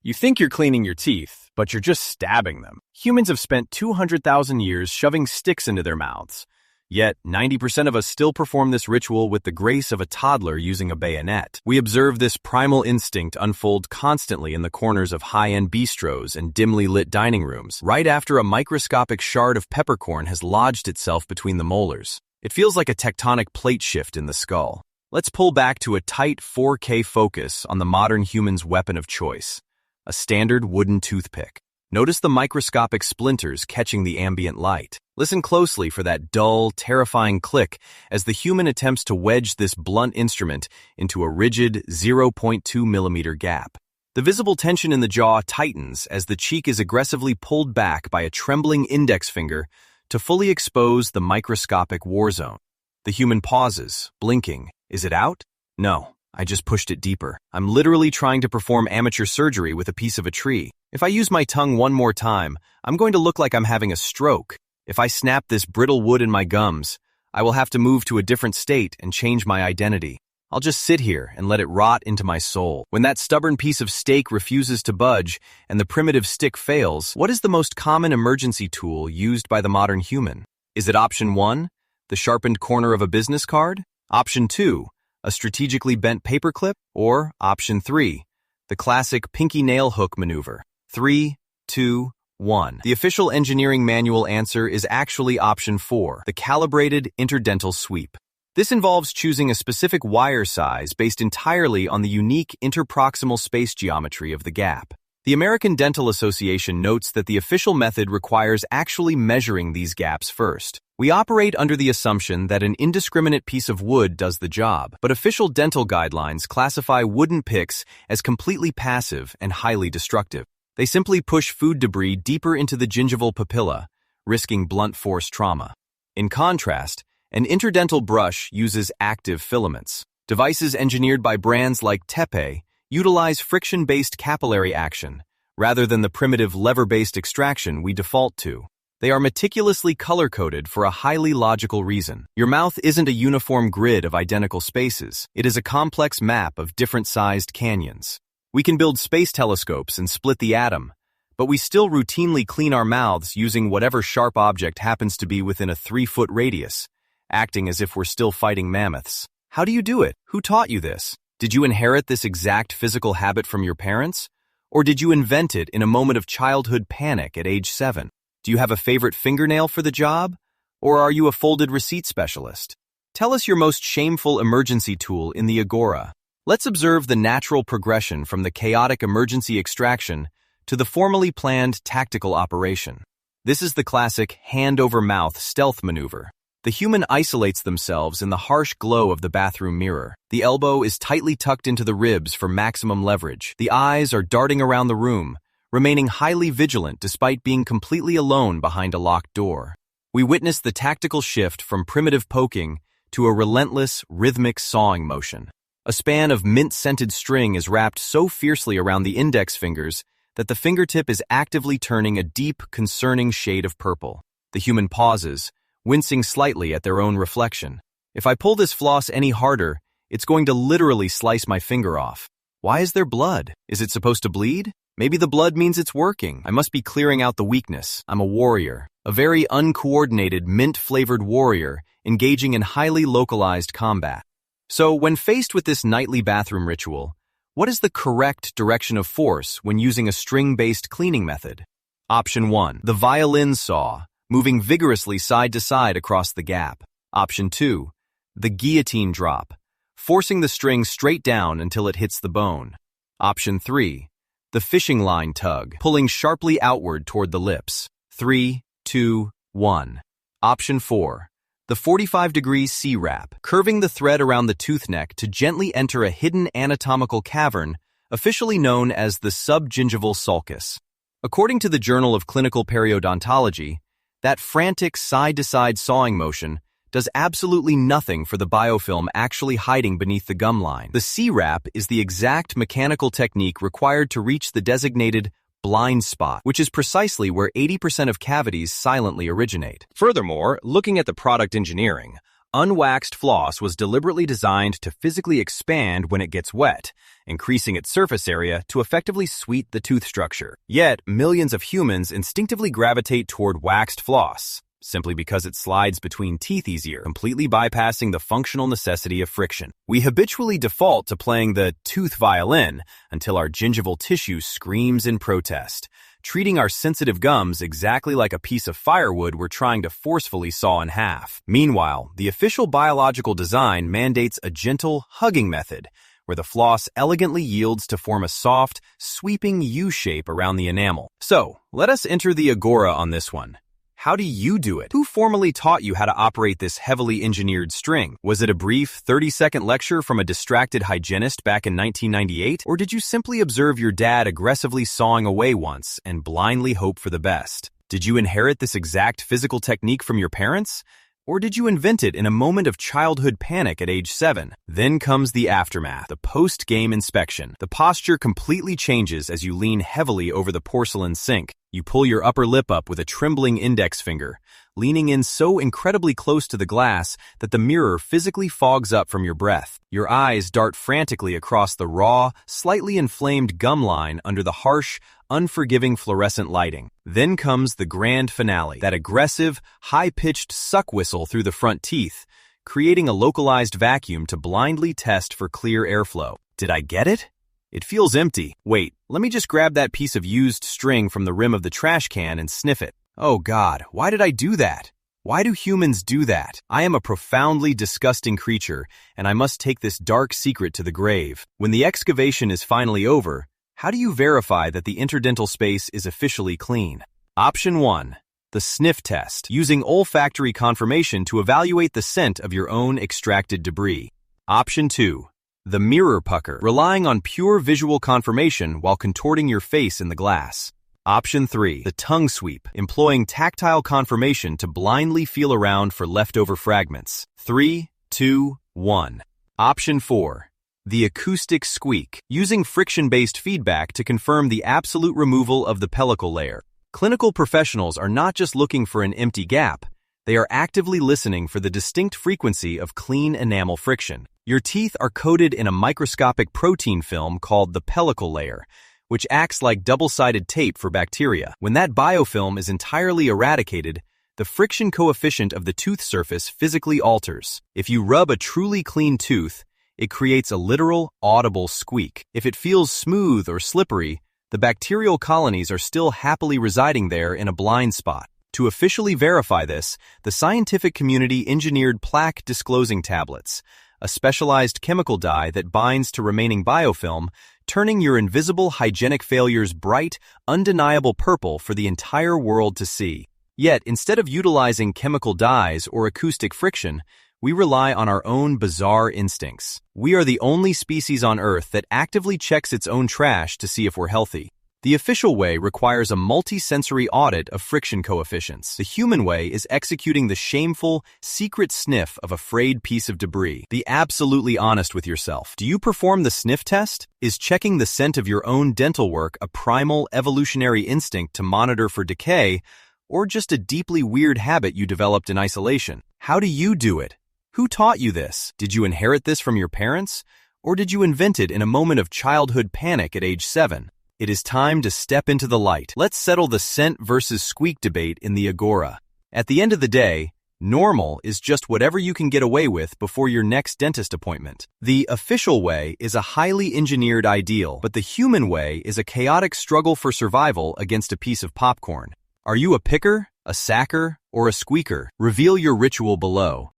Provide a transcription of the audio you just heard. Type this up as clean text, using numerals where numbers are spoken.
You think you're cleaning your teeth, but you're just stabbing them. Humans have spent 200,000 years shoving sticks into their mouths. Yet, 90% of us still perform this ritual with the grace of a toddler using a bayonet. We observe this primal instinct unfold constantly in the corners of high-end bistros and dimly lit dining rooms, right after a microscopic shard of peppercorn has lodged itself between the molars. It feels like a tectonic plate shift in the skull. Let's pull back to a tight 4K focus on the modern human's weapon of choice, a standard wooden toothpick. Notice the microscopic splinters catching the ambient light. Listen closely for that dull, terrifying click as the human attempts to wedge this blunt instrument into a rigid 0.2 millimeter gap. The visible tension in the jaw tightens as the cheek is aggressively pulled back by a trembling index finger to fully expose the microscopic war zone. The human pauses, blinking. Is it out? No, I just pushed it deeper. I'm literally trying to perform amateur surgery with a piece of a tree. If I use my tongue one more time, I'm going to look like I'm having a stroke. If I snap this brittle wood in my gums, I will have to move to a different state and change my identity. I'll just sit here and let it rot into my soul. When that stubborn piece of steak refuses to budge and the primitive stick fails, what is the most common emergency tool used by the modern human? Is it option 1, the sharpened corner of a business card? Option 2, a strategically bent paperclip? Or option 3, the classic pinky nail hook maneuver? 3, 2, 1. The official engineering manual answer is actually option 4, the calibrated interdental sweep. This involves choosing a specific wire size based entirely on the unique interproximal space geometry of the gap. The American Dental Association notes that the official method requires actually measuring these gaps first. We operate under the assumption that an indiscriminate piece of wood does the job, but official dental guidelines classify wooden picks as completely passive and highly destructive. They simply push food debris deeper into the gingival papilla, risking blunt force trauma. In contrast, an interdental brush uses active filaments. Devices engineered by brands like Tepe utilize friction-based capillary action, rather than the primitive lever-based extraction we default to. They are meticulously color-coded for a highly logical reason. Your mouth isn't a uniform grid of identical spaces. It is a complex map of different-sized canyons. We can build space telescopes and split the atom, but we still routinely clean our mouths using whatever sharp object happens to be within a 3-foot radius, acting as if we're still fighting mammoths. How do you do it? Who taught you this? Did you inherit this exact physical habit from your parents? Or did you invent it in a moment of childhood panic at age 7? Do you have a favorite fingernail for the job? Or are you a folded receipt specialist? Tell us your most shameful emergency tool in the Agora. Let's observe the natural progression from the chaotic emergency extraction to the formally planned tactical operation. This is the classic hand-over-mouth stealth maneuver. The human isolates themselves in the harsh glow of the bathroom mirror. The elbow is tightly tucked into the ribs for maximum leverage. The eyes are darting around the room, remaining highly vigilant despite being completely alone behind a locked door. We witness the tactical shift from primitive poking to a relentless, rhythmic sawing motion. A span of mint-scented string is wrapped so fiercely around the index fingers that the fingertip is actively turning a deep, concerning shade of purple. The human pauses, wincing slightly at their own reflection. If I pull this floss any harder, it's going to literally slice my finger off. Why is there blood? Is it supposed to bleed? Maybe the blood means it's working. I must be clearing out the weakness. I'm a warrior. A very uncoordinated, mint-flavored warrior engaging in highly localized combat. So, when faced with this nightly bathroom ritual, what is the correct direction of force when using a string-based cleaning method? Option 1, the Violin Saw, moving vigorously side to side across the gap. Option 2, the guillotine drop, forcing the string straight down until it hits the bone. Option 3, the fishing line tug, pulling sharply outward toward the lips. 3, 2, 1. Option 4, the 45-degree C-wrap, curving the thread around the tooth neck to gently enter a hidden anatomical cavern, officially known as the subgingival sulcus. According to the Journal of Clinical Periodontology, that frantic side-to-side sawing motion does absolutely nothing for the biofilm actually hiding beneath the gum line. The C-wrap is the exact mechanical technique required to reach the designated blind spot, which is precisely where 80% of cavities silently originate. Furthermore, looking at the product engineering, unwaxed floss was deliberately designed to physically expand when it gets wet, increasing its surface area to effectively sweep the tooth structure. Yet, millions of humans instinctively gravitate toward waxed floss, simply because it slides between teeth easier, completely bypassing the functional necessity of friction. We habitually default to playing the tooth violin until our gingival tissue screams in protest, treating our sensitive gums exactly like a piece of firewood we're trying to forcefully saw in half. Meanwhile, the official biological design mandates a gentle hugging method, where the floss elegantly yields to form a soft, sweeping U-shape around the enamel. So, let us enter the agora on this one. How do you do it? Who formally taught you how to operate this heavily engineered string? Was it a brief 30-second lecture from a distracted hygienist back in 1998? Or did you simply observe your dad aggressively sawing away once and blindly hope for the best? Did you inherit this exact physical technique from your parents? Or did you invent it in a moment of childhood panic at age 7? Then comes the aftermath, the post-game inspection. The posture completely changes as you lean heavily over the porcelain sink. You pull your upper lip up with a trembling index finger, leaning in so incredibly close to the glass that the mirror physically fogs up from your breath. Your eyes dart frantically across the raw, slightly inflamed gum line under the harsh, unforgiving fluorescent lighting. Then comes the grand finale, that aggressive, high-pitched suck whistle through the front teeth, creating a localized vacuum to blindly test for clear airflow. Did I get it? It feels empty. Wait, let me just grab that piece of used string from the rim of the trash can and sniff it. Oh God, why did I do that? Why do humans do that? I am a profoundly disgusting creature, and I must take this dark secret to the grave. When the excavation is finally over, how do you verify that the interdental space is officially clean? Option 1. The sniff test, using olfactory confirmation to evaluate the scent of your own extracted debris. Option 2. The mirror pucker, relying on pure visual confirmation while contorting your face in the glass. Option 3. The tongue sweep, employing tactile confirmation to blindly feel around for leftover fragments. 3, 2, 1. Option 4. The acoustic squeak, using friction-based feedback to confirm the absolute removal of the pellicle layer. Clinical professionals are not just looking for an empty gap, they are actively listening for the distinct frequency of clean enamel friction. Your teeth are coated in a microscopic protein film called the pellicle layer, which acts like double-sided tape for bacteria. When that biofilm is entirely eradicated, the friction coefficient of the tooth surface physically alters. If you rub a truly clean tooth, it creates a literal, audible squeak. If it feels smooth or slippery, the bacterial colonies are still happily residing there in a blind spot. To officially verify this, the scientific community engineered plaque disclosing tablets, a specialized chemical dye that binds to remaining biofilm, turning your invisible hygienic failures bright, undeniable purple for the entire world to see. Yet, instead of utilizing chemical dyes or acoustic friction, we rely on our own bizarre instincts. We are the only species on Earth that actively checks its own trash to see if we're healthy. The official way requires a multi-sensory audit of friction coefficients. The human way is executing the shameful, secret sniff of a frayed piece of debris. Be absolutely honest with yourself. Do you perform the sniff test? Is checking the scent of your own dental work a primal evolutionary instinct to monitor for decay, or just a deeply weird habit you developed in isolation? How do you do it? Who taught you this? Did you inherit this from your parents? Or did you invent it in a moment of childhood panic at age 7? It is time to step into the light. Let's settle the scent versus squeak debate in the agora. At the end of the day, normal is just whatever you can get away with before your next dentist appointment. The official way is a highly engineered ideal, but the human way is a chaotic struggle for survival against a piece of popcorn. Are you a picker, a sacker, or a squeaker? Reveal your ritual below.